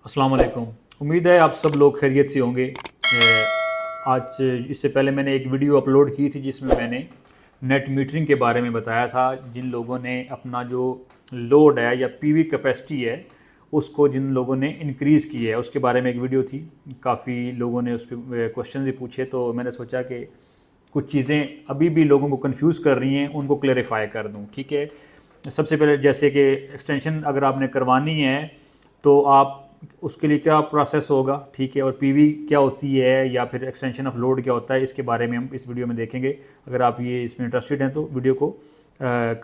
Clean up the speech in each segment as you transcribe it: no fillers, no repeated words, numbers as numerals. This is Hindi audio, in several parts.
अस्सलाम वालेकुम। उम्मीद है आप सब लोग खैरियत से होंगे। आज इससे पहले मैंने एक वीडियो अपलोड की थी जिसमें मैंने नेट मीटरिंग के बारे में बताया था। जिन लोगों ने अपना जो लोड है या पीवी कैपेसिटी है उसको जिन लोगों ने इंक्रीज़ की है उसके बारे में एक वीडियो थी। काफ़ी लोगों ने उस पर क्वेश्चन भी पूछे, तो मैंने सोचा कि कुछ चीज़ें अभी भी लोगों को कंफ्यूज कर रही हैं उनको क्लेरिफाई कर दूं। ठीक है, सबसे पहले जैसे कि एक्सटेंशन अगर आपने करवानी है तो आप उसके लिए क्या प्रोसेस होगा, ठीक है, और पीवी क्या होती है या फिर एक्सटेंशन ऑफ लोड क्या होता है, इसके बारे में हम इस वीडियो में देखेंगे। अगर आप ये इसमें इंटरेस्टेड हैं तो वीडियो को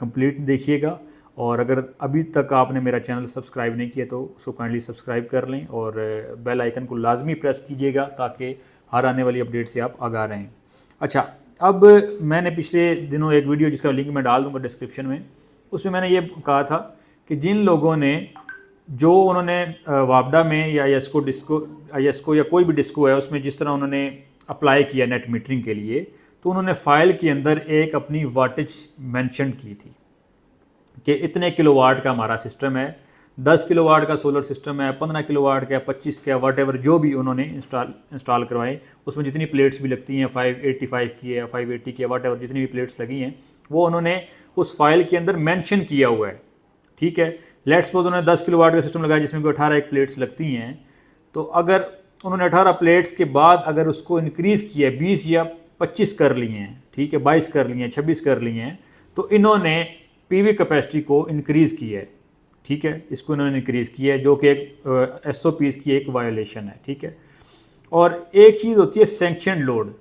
कंप्लीट देखिएगा। और अगर अभी तक आपने मेरा चैनल सब्सक्राइब नहीं किया तो उसको काइंडली सब्सक्राइब कर लें और बेल आइकन को लाजमी प्रेस कीजिएगा ताकि हर आने वाली अपडेट से आप आगाह रहें। अच्छा, अब मैंने पिछले दिनों एक वीडियो जिसका लिंक मैं डाल दूँगा डिस्क्रिप्शन में, उसमें मैंने ये कहा था कि जिन लोगों ने जो उन्होंने वापडा में या IESCO या कोई भी डिस्को है उसमें जिस तरह उन्होंने अप्लाई किया नेट मीटरिंग के लिए, तो उन्होंने फ़ाइल के अंदर एक अपनी वाटेज मेंशन की थी कि इतने किलोवाट का हमारा सिस्टम है, 10 किलोवाट का सोलर सिस्टम है, 15 किलोवाट का, 25 का, वट जो भी उन्होंने इंस्टॉल करवाए, उसमें जितनी प्लेट्स भी लगती हैं 585 की है, 580 की है, वट जितनी भी प्लेट्स लगी हैं वो उन्होंने उस फाइल के अंदर मेंशन किया हुआ है। ठीक है, लेट्स सपोज उन्होंने 10 किलोवाट का सिस्टम लगाया जिसमें कोई 18 एक प्लेट्स लगती हैं, तो अगर उन्होंने 18 प्लेट्स के बाद अगर उसको इंक्रीज़ किया 20 या 25 कर लिए हैं, ठीक है, 22 कर लिए हैं, 26 कर लिए हैं, तो इन्होंने पीवी कैपेसिटी को इंक्रीज़ किया है। ठीक है, इसको इन्होंने इंक्रीज़ किया है जो कि एक SOPs की एक वायोलेशन है। ठीक है, और एक चीज़ होती है सैंक्शन लोड।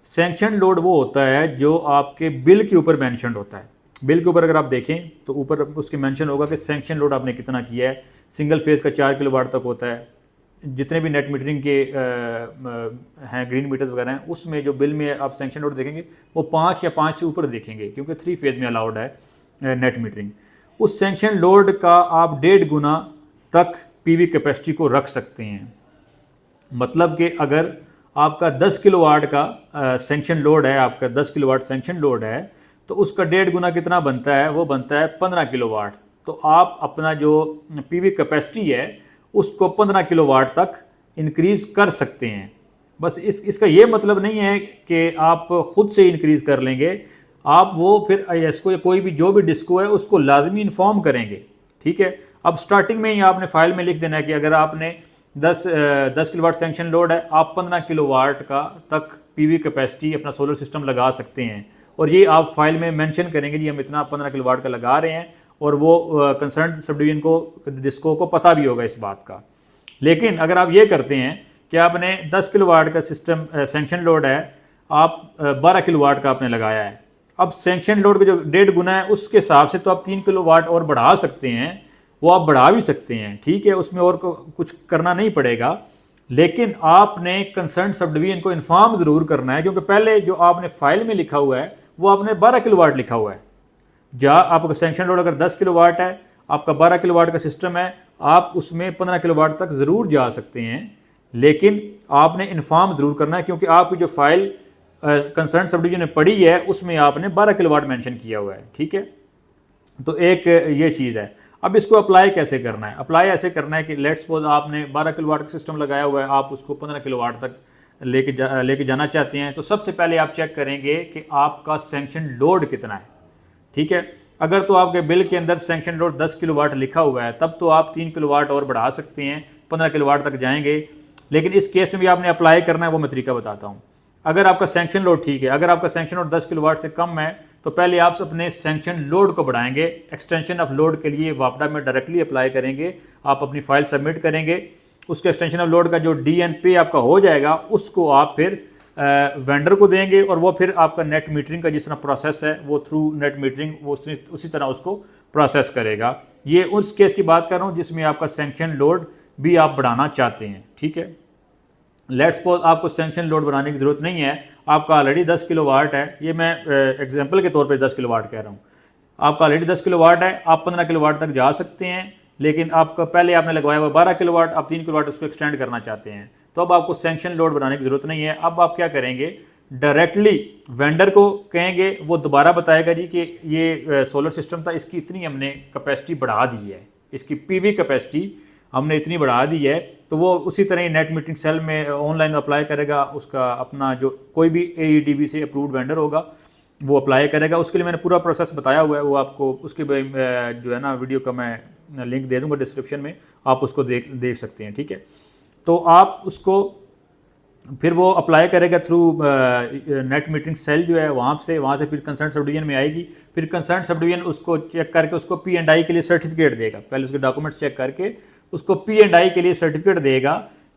सैंक्शन लोड वो होता है जो आपके बिल के ऊपर मैंशन होता है। बिल के ऊपर अगर आप देखें तो ऊपर उसके मेंशन होगा कि सैंक्शन लोड आपने कितना किया है। सिंगल फेज़ का 4 किलोवाट तक होता है। जितने भी नेट मीटरिंग के हैं ग्रीन मीटर्स वगैरह हैं उसमें जो बिल में आप सैंक्शन लोड देखेंगे वो 5 या 5 से ऊपर देखेंगे क्योंकि 3 फेज़ में अलाउड है नेट मीटरिंग। उस सैंक्शन लोड का आप 1.5 गुना तक पीवी कैपेसिटी को रख सकते हैं। मतलब कि अगर आपका 10 किलोवाट का सैंक्शन लोड है, आपका 10 किलोवाट सैंक्शन लोड है, तो उसका 1.5 गुना कितना बनता है, वो बनता है 15 किलोवाट। तो आप अपना जो पीवी कैपेसिटी है उसको 15 किलोवाट तक इंक्रीज़ कर सकते हैं। बस इसका ये मतलब नहीं है कि आप ख़ुद से इंक्रीज़ कर लेंगे, आप वो फिर IESCO या कोई भी जो भी डिस्को है उसको लाजमी इन्फॉर्म करेंगे। ठीक है, अब स्टार्टिंग में ही आपने फाइल में लिख देना है कि अगर आपने 10 किलोवाट सैंक्शन लोड है, आप 15 किलोवाट का तक पीवी कैपेसिटी अपना सोलर सिस्टम लगा सकते हैं। और ये आप फाइल में मेंशन करेंगे जी हम इतना 15 किलोवाट का लगा रहे हैं, और वो कंसर्न सब डिवीजन को डिस्को को पता भी होगा इस बात का। लेकिन अगर आप ये करते हैं कि आपने 10 किलोवाट का सिस्टम सैंक्शन लोड है, आप 12 किलोवाट का आपने लगाया है, अब सैंक्शन लोड का जो 1.5 गुना है उसके हिसाब से तो आप 3 किलोवाट और बढ़ा सकते हैं, वो आप बढ़ा भी सकते हैं। ठीक है, उसमें और कुछ करना नहीं पड़ेगा, लेकिन आपने कंसर्न सब डिवीजन को इन्फॉर्म ज़रूर करना है क्योंकि पहले जो आपने फाइल में लिखा हुआ है वो आपने 12 किलोवाट लिखा हुआ है। आपका सैंक्शन लोड अगर 10 किलोवाट है, आपका 12 किलोवाट का सिस्टम है, आप उसमें 15 किलोवाट तक ज़रूर जा सकते हैं, लेकिन आपने इन्फॉर्म ज़रूर करना है क्योंकि आपकी जो फाइल कंसर्न सब डिवीजन ने पढ़ी है उसमें आपने 12 किलोवाट मेंशन किया हुआ है। ठीक है, तो एक ये चीज़ है। अब इसको अप्लाई कैसे करना है? अप्लाई ऐसे करना है कि लेट्स सपोज आपने 12 किलोवाट का सिस्टम लगाया हुआ है, आप उसको 15 किलोवाट तक लेके जाना चाहते हैं, तो सबसे पहले आप चेक करेंगे कि आपका सैंक्शन लोड कितना है। ठीक है, अगर तो आपके बिल के अंदर सैंक्शन लोड 10 किलोवाट लिखा हुआ है तब तो आप 3 किलोवाट और बढ़ा सकते हैं, 15 किलोवाट तक जाएंगे। लेकिन इस केस में भी आपने अप्लाई करना है, वो मैं तरीका बताता हूँ। अगर आपका सैंक्शन लोड ठीक है, अगर आपका सैंक्शन लोड 10 किलोवाट से कम है तो पहले आप अपने सैंक्शन लोड को बढ़ाएंगे। एक्सटेंशन ऑफ लोड के लिए वापडा में डायरेक्टली अप्लाई करेंगे, आप अपनी फाइल सबमिट करेंगे, उसके एक्सटेंशन ऑफ लोड का जो DNP आपका हो जाएगा उसको आप फिर वेंडर को देंगे और वो फिर आपका नेट मीटरिंग का जिस तरह प्रोसेस है वो थ्रू नेट मीटरिंग वो उसी तरह उसको प्रोसेस करेगा। ये उस केस की बात कर रहा हूँ जिसमें आपका सैंक्शन लोड भी आप बढ़ाना चाहते हैं। ठीक है, लेट्स सपोज आपको सैंक्शन लोड बढ़ाने की ज़रूरत नहीं है, आपका ऑलरेडी 10 किलोवाट है, ये मैं एग्जांपल के तौर पे 10 किलोवाट कह रहा हूँ, आपका ऑलरेडी 10 किलोवाट है, आप 15 किलोवाट तक जा सकते हैं, लेकिन आपका पहले आपने लगवाया हुआ 12 किलोवाट, आप 3 किलोवाट उसको एक्सटेंड करना चाहते हैं, तो अब आपको सैंक्शन लोड बढ़ाने की ज़रूरत नहीं है। अब आप क्या करेंगे, डायरेक्टली वेंडर को कहेंगे, वो दोबारा बताएगा जी कि ये सोलर सिस्टम था, इसकी इतनी हमने कैपेसिटी बढ़ा दी है, इसकी पीवी कैपेसिटी हमने इतनी बढ़ा दी है, तो वो उसी तरह ही नेट मीटरिंग सेल में ऑनलाइन अप्लाई करेगा, उसका अपना जो कोई भी AEDB से अप्रूव्ड वेंडर होगा वो अप्लाई करेगा। उसके लिए मैंने पूरा प्रोसेस बताया हुआ है, वो आपको उसके जो है ना वीडियो का मैं लिंक दे दूंगा डिस्क्रिप्शन में, आप उसको देख सकते हैं, ठीक है। तो आप उसको फिर वो अप्लाई करेगा थ्रू नेट मीटरिंग सेल जो है वहाँ से फिर कंसर्न सब डिवीजन में आएगी। फिर कंसर्न सब डिवीजन उसको चेक करके उसको P&I के लिए सर्टिफिकेट देगा। पहले उसके डॉक्यूमेंट्स चेक करके उसको P&I के लिए सर्टिफिकेट देगा।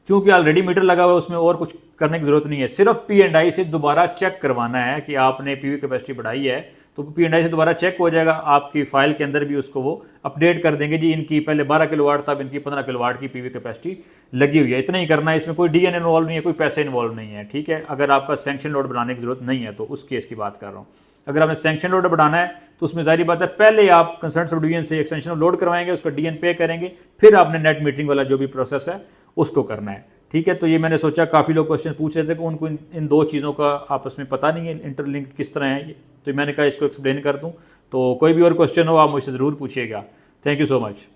चूँकि ऑलरेडी मीटर लगा हुआ है उसमें और कुछ करने की ज़रूरत नहीं है, सिर्फ P&I से दोबारा चेक करवाना है कि आपने PV कैपेसिटी बढ़ाई है, तो P&I से दोबारा चेक हो जाएगा। आपकी फ़ाइल के अंदर भी उसको वो अपडेट कर देंगे, जी इनकी पहले 12 किलोवाट था, अब इनकी 15 किलोवाट की PV कैपेसिटी लगी हुई है। इतना ही करना है, इसमें कोई DN इन्वॉल्व नहीं है, कोई पैसे इन्वॉल्व नहीं है, ठीक है। अगर आपका सैंक्शन लोड बनाने की ज़रूरत नहीं है तो उस केस की बात कर रहा हूँ। अगर आपने सैंक्शन लोड बढ़ाना है तो उसमें जाहिर बात है पहले आप कंसर्न सब डिवीजन से एक्सटेंशन ऑफ लोड करवाएंगे, उसका DN पे करेंगे, फिर आपने नेट मीटरिंग वाला जो भी प्रोसेस है उसको करना है, ठीक है। तो ये मैंने सोचा काफ़ी लोग क्वेश्चन पूछ रहे थे कि उनको इन दो चीज़ों का आपस में पता नहीं है, इंटरलिंक किस तरह है ये, तो मैंने कहा इसको एक्सप्लेन कर दूँ। तो कोई भी और क्वेश्चन हो आप मुझसे ज़रूर पूछिएगा। Thank you so much.